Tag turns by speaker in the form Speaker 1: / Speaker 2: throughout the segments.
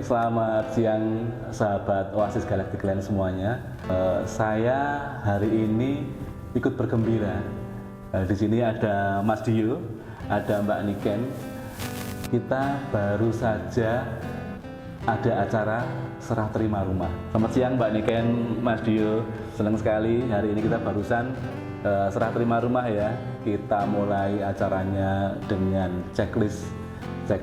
Speaker 1: selamat siang sahabat Oasis Galactic Land semuanya. Saya hari ini ikut bergembira. Di sini ada Mas Dio, ada Mbak Niken. Kita baru saja ada acara serah terima rumah. Selamat siang Mbak Niken, Mas Dio. Senang sekali hari ini kita barusan serah terima rumah ya. Kita mulai acaranya dengan checklist fisik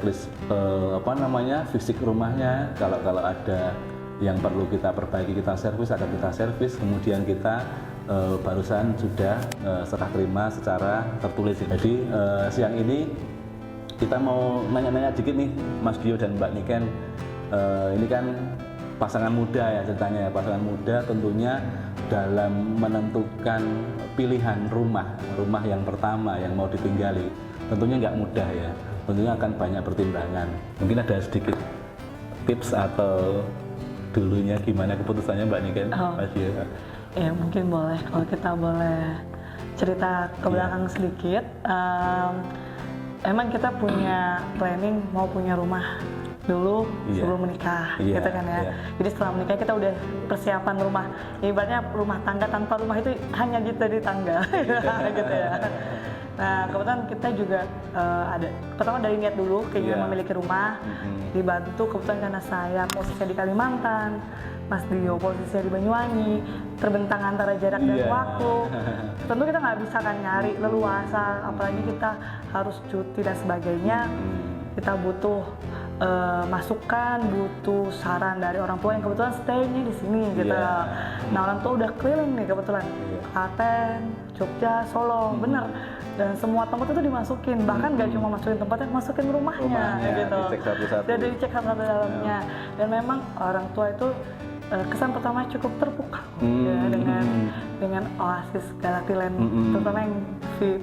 Speaker 1: rumahnya. Kalau ada yang perlu kita perbaiki, kita servis, akan kita servis. Kemudian kita barusan sudah serah terima secara tertulis. Jadi siang ini kita mau nanya-nanya dikit nih Mas Dio dan Mbak Niken. Ini kan pasangan muda ya ceritanya ya, pasangan muda tentunya dalam menentukan pilihan rumah yang pertama yang mau ditinggali tentunya nggak mudah ya, tentunya akan banyak pertimbangan. Mungkin ada sedikit tips atau dulunya gimana keputusannya Mbak Niken? Mas Dio?
Speaker 2: Ya mungkin boleh, kalau kita boleh cerita ke belakang sedikit. Emang kita punya planning mau punya rumah dulu sebelum menikah, gitu kan ya. Jadi setelah menikah kita udah persiapan rumah. Ibaratnya rumah tangga tanpa rumah itu hanya gitu di tangga, gitu ya. Nah kebetulan kita juga ada pertama dari niat dulu keinginan memiliki rumah, dibantu kebetulan karena saya posisinya di Kalimantan, Mas Dio posisinya di Banyuwangi, terbentang antara jarak dan waktu. Tentu kita nggak bisa kan nyari leluasa, apalagi kita harus cuti dan sebagainya. Kita butuh masukan, butuh saran dari orang tua yang kebetulan stay-nya di sini gitu. Nah orang tua udah keliling nih kebetulan, Klaten, Jogja, Solo, bener. Dan semua tempat itu dimasukin, bahkan gak cuma masukin tempatnya, masukin rumahnya gitu.
Speaker 1: Dicek satu-satu.
Speaker 2: Jadi dicek satu-satu dalamnya. Dan memang orang tua itu kesan pertama cukup terpukau ya, dengan Oasis Galactic Land, terutama yang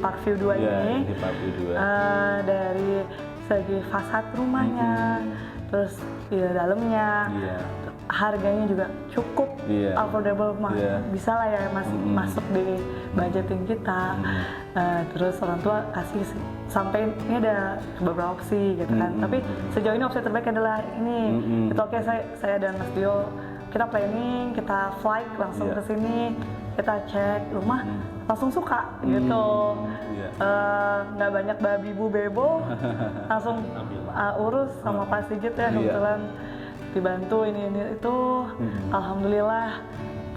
Speaker 2: Park View 2 ini. Dari segi fasad rumahnya, terus dalamnya, harganya juga cukup affordable, bisa lah ya masuk di budgeting kita. Terus orang tua kasih sampai ini ada beberapa opsi gitu kan, tapi sejauh ini opsi terbaik adalah ini. Itu oke, saya dan Mas Dio kita planning, kita flight langsung ke sini, kita cek rumah, langsung suka gitu. Nggak banyak babi bu bebo, langsung urus sama Pak Sigit ya, kebetulan dibantu ini itu. Alhamdulillah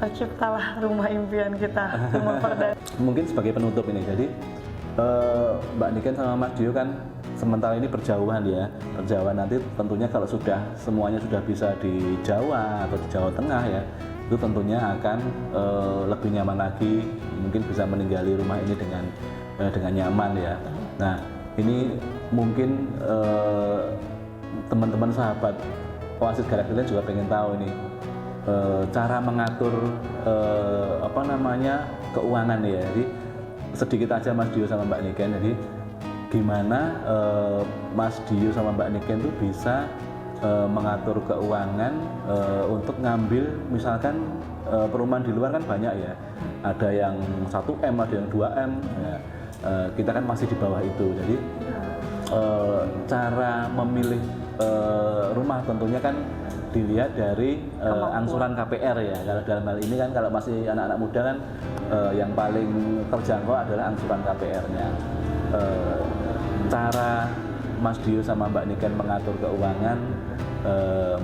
Speaker 2: terciptalah rumah impian kita, rumah perdana.
Speaker 1: Mungkin sebagai penutup ini, jadi Mbak Niken sama Mas Dio kan sementara ini berjauhan ya, nanti tentunya kalau semuanya sudah bisa di Jawa atau di Jawa Tengah ya, itu tentunya akan lebih nyaman lagi, mungkin bisa meninggali rumah ini dengan nyaman ya. Nah ini mungkin teman-teman sahabat Oasis Galactic Land juga pengen tahu nih cara mengatur keuangan ya. Jadi sedikit aja Mas Dio sama Mbak Niken, jadi gimana Mas Dio sama Mbak Niken tuh bisa mengatur keuangan untuk ngambil misalkan perumahan di luar kan banyak ya, ada yang 1M, ada yang 2M ya. Kita kan masih di bawah itu, jadi cara memilih rumah tentunya kan dilihat dari angsuran KPR ya. Kalau dalam hal ini kan kalau masih anak-anak muda kan yang paling terjangkau adalah angsuran KPR-nya. Cara Mas Dio sama Mbak Niken mengatur keuangan,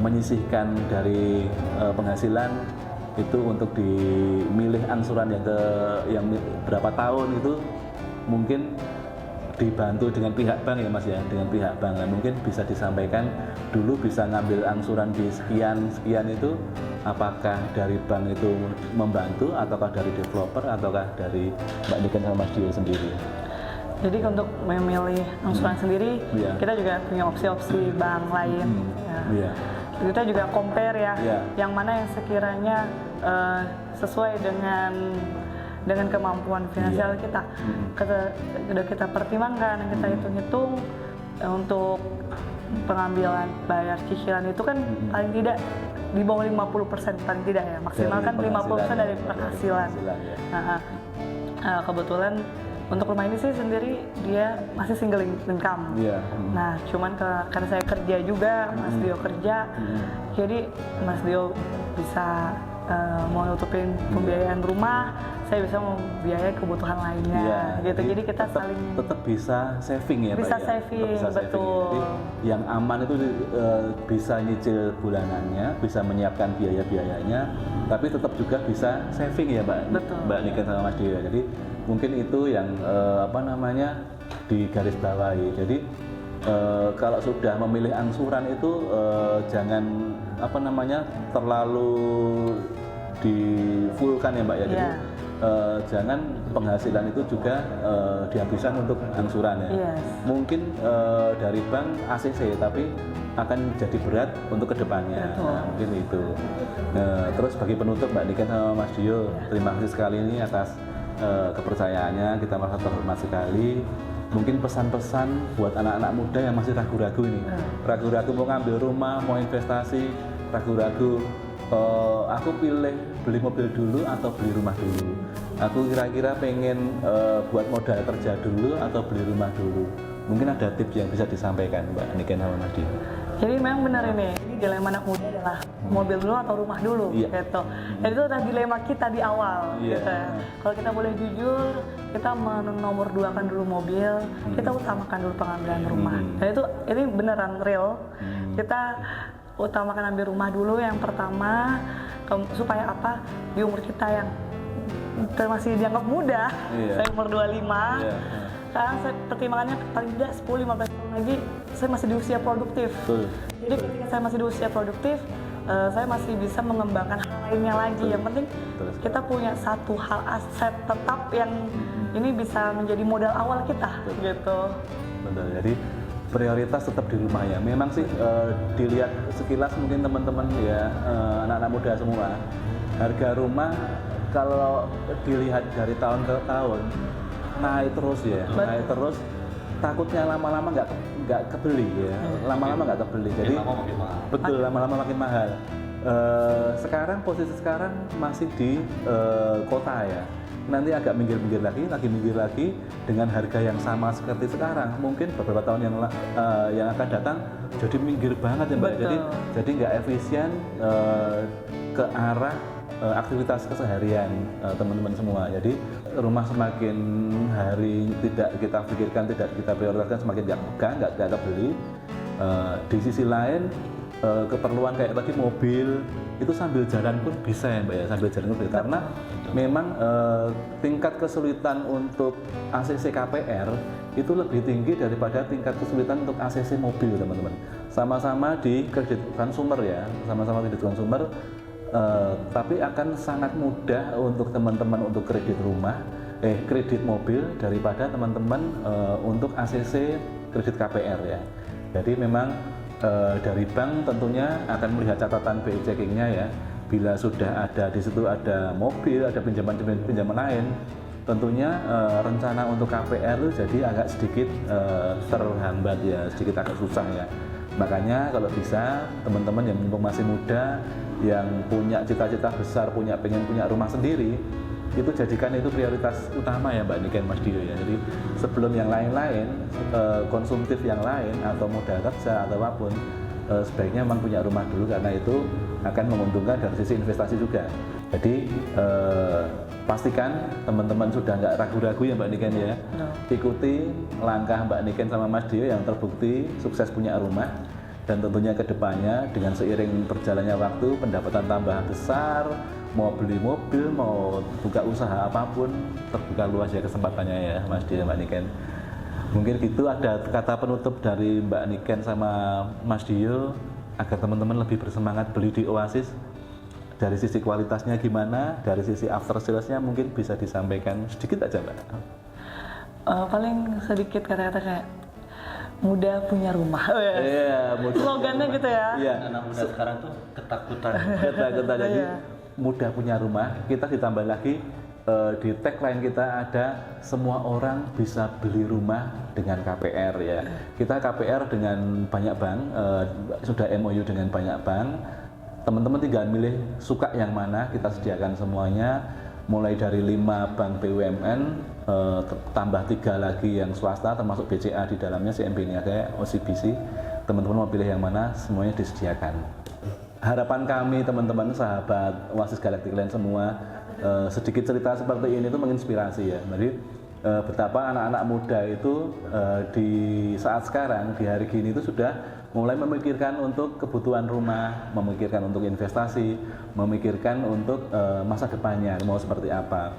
Speaker 1: menyisihkan dari penghasilan itu untuk dimilih angsuran yang berapa tahun itu mungkin dibantu dengan pihak bank ya Mas ya, dengan pihak bank. Nah, mungkin bisa disampaikan dulu bisa ngambil angsuran di sekian itu, apakah dari bank itu membantu ataukah dari developer ataukah dari Mbak Niken sama Mas Dio sendiri?
Speaker 2: Jadi untuk memilih angsuran sendiri, kita juga punya opsi-opsi bank lain. Kita juga compare ya, yang mana yang sekiranya sesuai dengan kemampuan finansial kita. Udah kita pertimbangkan, kita hitung-hitung untuk pengambilan bayar cicilan itu kan paling tidak di bawah 50% paling tidak ya, maksimal kan 50% dari penghasilan. Nah, kebetulan Untuk rumah ini sih sendiri dia masih single income.
Speaker 1: Iya.
Speaker 2: Nah, cuman karena saya kerja juga, Mas Dio kerja, jadi Mas Dio bisa mau nutupin pembiayaan rumah, saya bisa membiayai kebutuhan lainnya,
Speaker 1: Iya,
Speaker 2: gitu. Jadi kita saling
Speaker 1: tetap bisa saving ya,
Speaker 2: bisa
Speaker 1: Pak, ya?
Speaker 2: saving,
Speaker 1: Tetap bisa saving.
Speaker 2: betul.
Speaker 1: Jadi yang aman itu bisa nyicil bulanannya, bisa menyiapkan biaya-biayanya, tapi tetap juga bisa saving ya, Mbak.
Speaker 2: Betul.
Speaker 1: Mbak Niken sama Mas Dio. Jadi mungkin itu yang digarisbawahi. Jadi kalau sudah memilih angsuran itu jangan terlalu di-fullkan ya, Mbak ya. Jadi jangan penghasilan itu juga dihabiskan untuk angsuran ya.
Speaker 2: Yes.
Speaker 1: Mungkin dari bank ACC tapi akan jadi berat untuk kedepannya. Nah, mungkin itu. Terus bagi penutup Mbak Niken sama Mas Dio, terima kasih sekali ini atas kepercayaannya, kita merasa terhormat sekali. Mungkin pesan-pesan buat anak-anak muda yang masih ragu-ragu ini, ragu-ragu mau ngambil rumah, mau investasi, ragu-ragu aku pilih beli mobil dulu atau beli rumah dulu, aku kira-kira pengen buat modal kerja dulu atau beli rumah dulu. Mungkin ada tips yang bisa disampaikan Mbak Niken sama Mas Dio.
Speaker 2: Jadi memang benar ini dilema anak muda adalah mobil dulu atau rumah dulu, gitu. Dan itu adalah dilema kita di awal, gitu ya. Kalau kita boleh jujur, kita menomorduakan dulu mobil, kita utamakan dulu pengambilan rumah. Dan ini beneran real. Kita utamakan ambil rumah dulu yang pertama, supaya apa? Di umur kita yang masih dianggap muda, saya umur 25. Sekarang pertimbangannya paling tidak 10-15 tahun lagi saya masih di usia produktif. Jadi ketika saya masih di usia produktif, saya masih bisa mengembangkan hal lainnya lagi. Yang penting kita punya satu hal aset tetap yang ini bisa menjadi modal awal kita, gitu.
Speaker 1: Betul. Jadi prioritas tetap di rumah ya. Memang sih dilihat sekilas mungkin teman-teman ya anak-anak muda semua, harga rumah kalau dilihat dari tahun ke tahun naik terus ya, naik terus. Takutnya lama-lama nggak kebeli ya, lama-lama nggak kebeli. Jadi betul, lama-lama makin mahal. Posisi sekarang masih di kota ya. Nanti agak minggir lagi dengan harga yang sama seperti sekarang. Mungkin beberapa tahun yang akan datang jadi minggir banget ya Mbak. Jadi nggak efisien ke arah aktivitas keseharian teman-teman semua. Jadi rumah semakin hari tidak kita pikirkan, tidak kita prioritaskan, semakin nggak kebeli. Di sisi lain keperluan kayak tadi mobil itu sambil jalan pun bisa ya Mbak ya, sambil jalan pun bisa. Karena memang tingkat kesulitan untuk ACC KPR itu lebih tinggi daripada tingkat kesulitan untuk ACC mobil teman-teman. Sama-sama di kredit konsumer ya, sama-sama kredit konsumer. Tapi akan sangat mudah untuk teman-teman untuk kredit kredit mobil daripada teman-teman untuk ACC kredit KPR ya. Jadi memang dari bank tentunya akan melihat catatan BI checkingnya ya. Bila sudah ada di situ ada mobil, ada pinjaman lain, tentunya rencana untuk KPR itu jadi agak sedikit terhambat ya, sedikit agak susah ya. Makanya kalau bisa teman-teman yang masih muda, yang punya cita-cita besar, pengen punya rumah sendiri, itu jadikan itu prioritas utama ya Mbak Niken, Mas Dio ya. Jadi sebelum yang lain-lain, konsumtif yang lain atau modal kerja atau apapun, sebaiknya memang punya rumah dulu karena itu akan menguntungkan dari sisi investasi juga. Jadi pastikan teman-teman sudah nggak ragu-ragu ya Mbak Niken ya. Ikuti langkah Mbak Niken sama Mas Dio yang terbukti sukses punya rumah. Dan tentunya ke depannya dengan seiring berjalannya waktu, pendapatan tambahan besar, mau beli mobil, mau buka usaha apapun, terbuka luas ya kesempatannya ya Mas Dio, Mbak Niken. Mungkin gitu ada kata penutup dari Mbak Niken sama Mas Dio agar teman-teman lebih bersemangat beli di Oasis. Dari sisi kualitasnya gimana, dari sisi after sales-nya mungkin bisa disampaikan sedikit aja Mbak.
Speaker 2: Paling sedikit kata-kata kayak muda punya rumah.
Speaker 1: Iya, muda.
Speaker 2: Slogannya gitu ya.
Speaker 1: Iya.
Speaker 3: Anak muda sekarang tuh ketakutan.
Speaker 1: Ketakutan jadi mudah punya rumah. Kita ditambah lagi di tagline kita ada semua orang bisa beli rumah dengan KPR ya. Kita KPR dengan banyak bank, sudah MOU dengan banyak bank. Teman-teman tinggal milih suka yang mana, kita sediakan semuanya. mulai dari 5 bank BUMN, tambah 3 lagi yang swasta termasuk BCA di dalamnya, CMB Niaga, OCBC. Teman-teman mau pilih yang mana, semuanya disediakan. Harapan kami teman-teman sahabat Oasis Galactic Land semua, sedikit cerita seperti ini itu menginspirasi ya. Jadi betapa anak-anak muda itu di saat sekarang, di hari gini itu sudah mulai memikirkan untuk kebutuhan rumah, memikirkan untuk investasi, memikirkan untuk masa depannya mau seperti apa.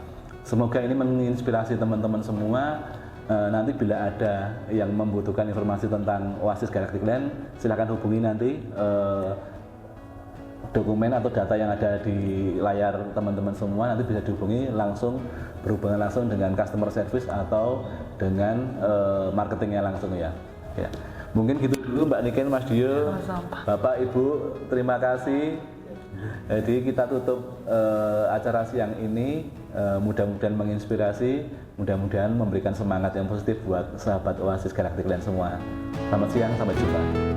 Speaker 1: Semoga ini menginspirasi teman-teman semua. Nanti bila ada yang membutuhkan informasi tentang Oasis Galactic Land, silakan hubungi nanti dokumen atau data yang ada di layar teman-teman semua, nanti bisa dihubungi langsung, berhubungan langsung dengan customer service atau dengan marketingnya langsung ya. Mungkin gitu dulu Mbak Niken, Mas Dio, Bapak Ibu, terima kasih. Jadi kita tutup acara siang ini, mudah-mudahan menginspirasi, mudah-mudahan memberikan semangat yang positif buat sahabat Oasis Galactic Land semua. Selamat siang, sampai jumpa.